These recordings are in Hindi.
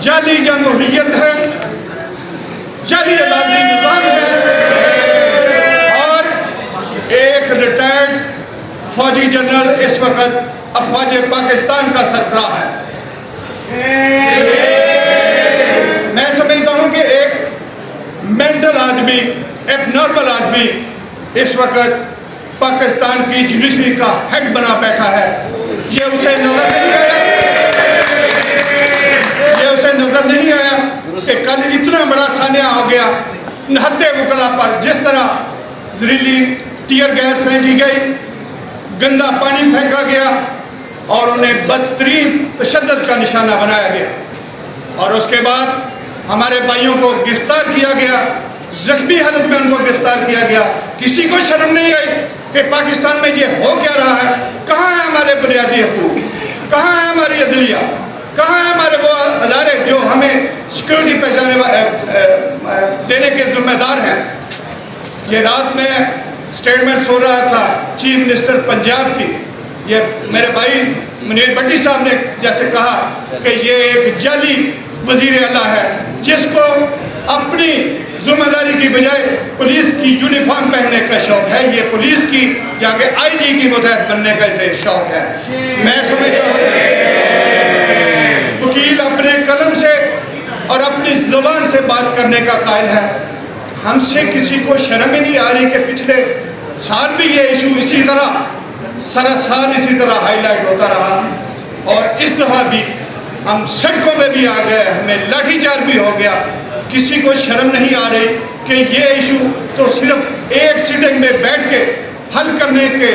जाली जमहूरियत है, जाली अदालती निज़ाम है और एक रिटायर्ड फौजी जनरल इस वक्त अफवाज पाकिस्तान का सरबराह है। मैं समझता हूं कि एक मेंटल आदमी, एबनॉर्मल आदमी इस वक्त पाकिस्तान की जुडिशरी का हेड बना बैठा है। ये उसे नजर नहीं आया, ये उसे नजर नहीं आया कि कल इतना बड़ा सानिया हो गया नहत्ते वकला पर, जिस तरह जहरीली टीयर गैस फेंकी गई, गंदा पानी फेंका गया और उन्हें बदतरीन तशद्दुद का निशाना बनाया गया और उसके बाद हमारे भाइयों को गिरफ्तार किया गया, जख्मी हालत में उनको गिरफ्तार किया गया। किसी को शर्म नहीं आई कि पाकिस्तान में ये हो क्या रहा है। कहाँ है हमारे बुनियादी हकूक, कहाँ है हमारी अदलिया, कहाँ है हमारे वो अदारे जो हमें सिक्योरिटी देने के जिम्मेदार हैं। ये रात में स्टेटमेंट सुन रहा था चीफ मिनिस्टर पंजाब की, ये मेरे भाई मुनीर भट्टी साहब ने जैसे कहा कि ये एक जाली वजीर आला है जिसको अपनी जिम्मेदारी की बजाय पुलिस की यूनिफॉर्म पहनने का शौक है, ये पुलिस की जाके आईजी की मुतहत बनने का इसे शौक है। मैं समझता हूँ वकील अपने कलम से और अपनी जुबान से बात करने का कायल है। हमसे किसी को शर्म ही नहीं आ रही कि पिछले साल भी ये इशू इसी तरह सारा साल इसी तरह हाईलाइट होता रहा और इस दफा भी हम सड़कों में भी आ गए, हमें लाठीचार्ज भी हो गया। किसी को शर्म नहीं आ रही कि ये इशू तो सिर्फ एक सीटिंग में बैठ के हल करने के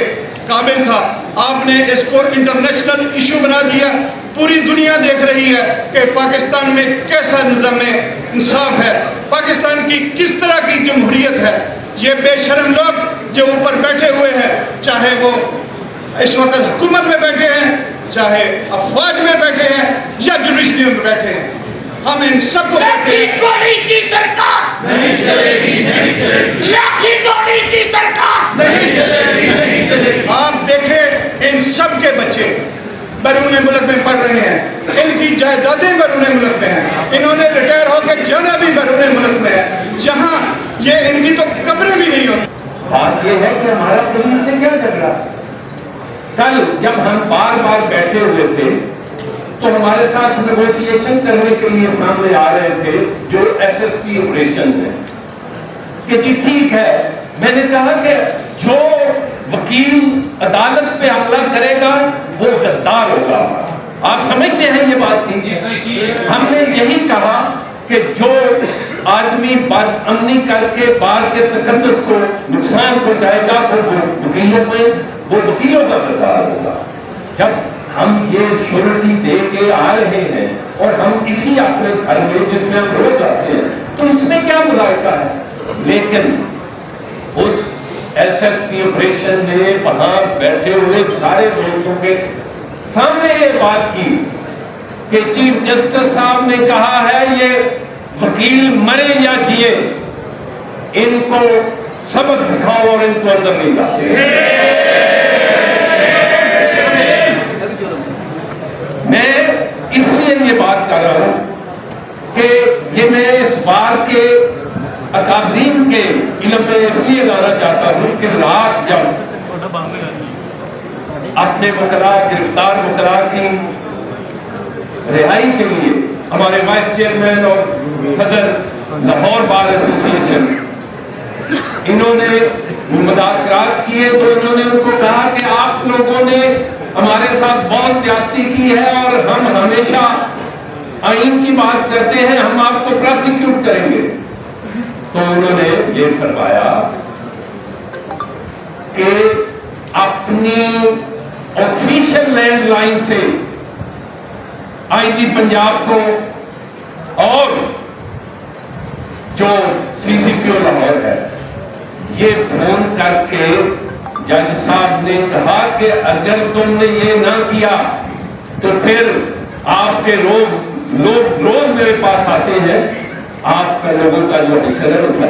काबिल था, आपने इसको इंटरनेशनल इशू बना दिया। पूरी दुनिया देख रही है कि पाकिस्तान में कैसा निज़ाम इंसाफ है, पाकिस्तान की किस तरह की जमहूरियत है। ये बेशरम लोग जो ऊपर बैठे हुए हैं, चाहे वो इस वक्त हुकूमत में बैठे हैं, चाहे अफवाज में बैठे हैं या जुडिशरी में बैठे हैं, हम इन सबको कहते हैं की सरकार नहीं चलेगी, नहीं चलेगी, लाठी गोली की सरकार नहीं चलेगी, नहीं चलेगी। आप देखें इन सब के बच्चे बैरून मुल्क में पढ़ रहे हैं, इनकी जायदादें बैरून मुल्क में हैं, इन्होंने रिटायर होकर जाना भी बैरून मुल्क में है, जहाँ ये इनकी तो कब्रें भी नहीं होती। बात ये है कि हमारा पुलिस से क्या चल रहा है। कल जब हम बार बार बैठे हुए थे तो हमारे साथ नेगोशिएशन करने के लिए सामने आ रहे थे जो एसएसपी ऑपरेशन है कि जी ठीक है। मैंने कहा कि जो वकील अदालत पे हमला करेगा वो गद्दार होगा। आप समझते हैं ये बात ठीक है। हमने यही कहा कि जो आदमी बदअमनी करके बार के तकद्दुस को नुकसान पहुंचाएगा वो वकीलों का गद्दार होगा। जब हम ये श्योरिटी दे के आ रहे हैं और हम इसी अपने घर में जिसमें हम रोज आते हैं तो इसमें क्या मुलायका है। लेकिन उस एसएसपी ऑपरेशन में वहां बैठे हुए सारे लोगों के सामने ये बात की कि चीफ जस्टिस साहब ने कहा है ये वकील मरे या जिए इनको सबक सिखाओ और इनको अंदर नहीं लाओ। मैं इसलिए ये बात कर रहा हूं कि ये मैं इस बार के अकाबरीन के इल्म में इसलिए लाना चाहता हूं कि रात जब अपने वकला गिरफ्तार वकला की रिहाई के लिए हमारे वाइस चेयरमैन और सदर लाहौर बार एसोसिएशन इन्होंने मुदाकरात किए तो इन्होंने उनको कहा कि आप लोगों ने हमारे साथ बहुत ज्यादती की है और हम हमेशा आईन की बात करते हैं, हम आपको प्रोसिक्यूट करेंगे। तो उन्होंने ये फरमाया कि अपनी ऑफिशियल लैंडलाइन से आईजी पंजाब को और जो सीसीपीओ लाहौर है ये फोन करके जज साहब ने कहा कि अगर तुमने ये ना किया तो फिर आपके लोग रोज मेरे पास आते हैं, आपका लोगों का जो हिस्सा है उसका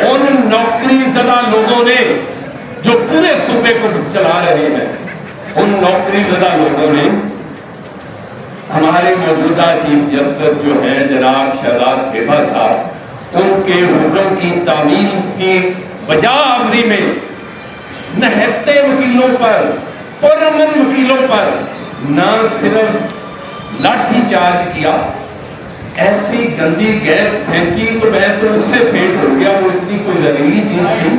उन नौकरी ज़दा लोगों ने जो पूरे सूबे को चला रहे हैं उन नौकरी ज़दा लोगों ने हमारे मौजूदा चीफ जस्टिस जो हैं जनाब शहजाद बेबा साहब, उनके हुक्म की तामील की बजावरी में नहत्ते वकीलों पर, पुरअमन वकीलों पर न सिर्फ लाठी चार्ज किया, ऐसी गंदी गैस फेंकी तो मैं तो उससे फेंट हो गया। वो इतनी कोई जहरीली चीज थी,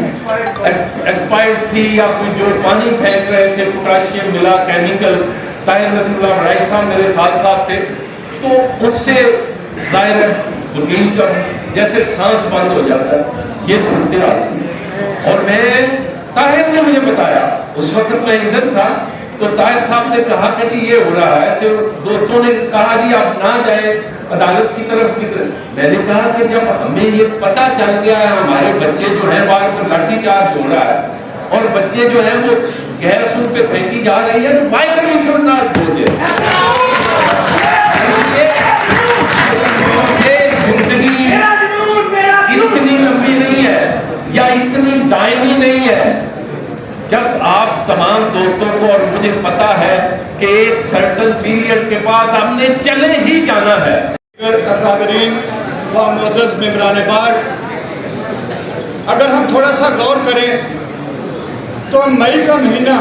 एक्सपायर्ड थी, या कोई जो पानी फेंक रहे थे पोटाशियम मिला केमिकल। ताहिर रसूलुल्लाह राय साहब मेरे साथ साथ थे, तो उससे जाहिर वकील का जैसे सांस बंद हो जाता है, ये सूरत हाल थी। और मैं, ताहिर ने मुझे बताया, उस वक्त मैं इधर था, तो ताहिर साहब ने कहा कि जी ये हो रहा है, तो दोस्तों ने कहा जी आप ना जाए अदालत की तरफ। मैंने कहा कि जब हमें ये पता चल गया है हमारे बच्चे जो है बाहर पर लाठीचार्ज हो रहा है और बच्चे जो है वो गैस उन पे फेंकी जा रही है, तो why we should not do this. जिंदगी इतनी लंबी नहीं है या इतनी दायमी नहीं है जब आप तमाम दोस्तों को, और मुझे पता है कि एक सर्टन पीरियड के पास हमने चले ही जाना है। असाबरीन व मुअज़्ज़ज़ मेहमानान बार, अगर हम थोड़ा सा गौर करें तो मई का महीना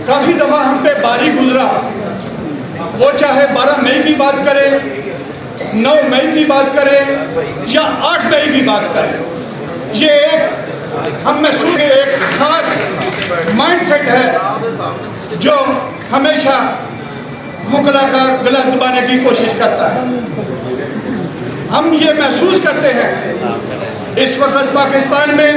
काफ़ी दफ़ा हम पे भारी गुजरा। वो चाहे 12 मई की बात करें, 9 मई की बात करें या 8 मई की बात करें, ये एक हम महसूस एक खास माइंडसेट है जो हमेशा मुकला का गला दबाने की कोशिश करता है। हम ये महसूस करते हैं इस वक्त पाकिस्तान में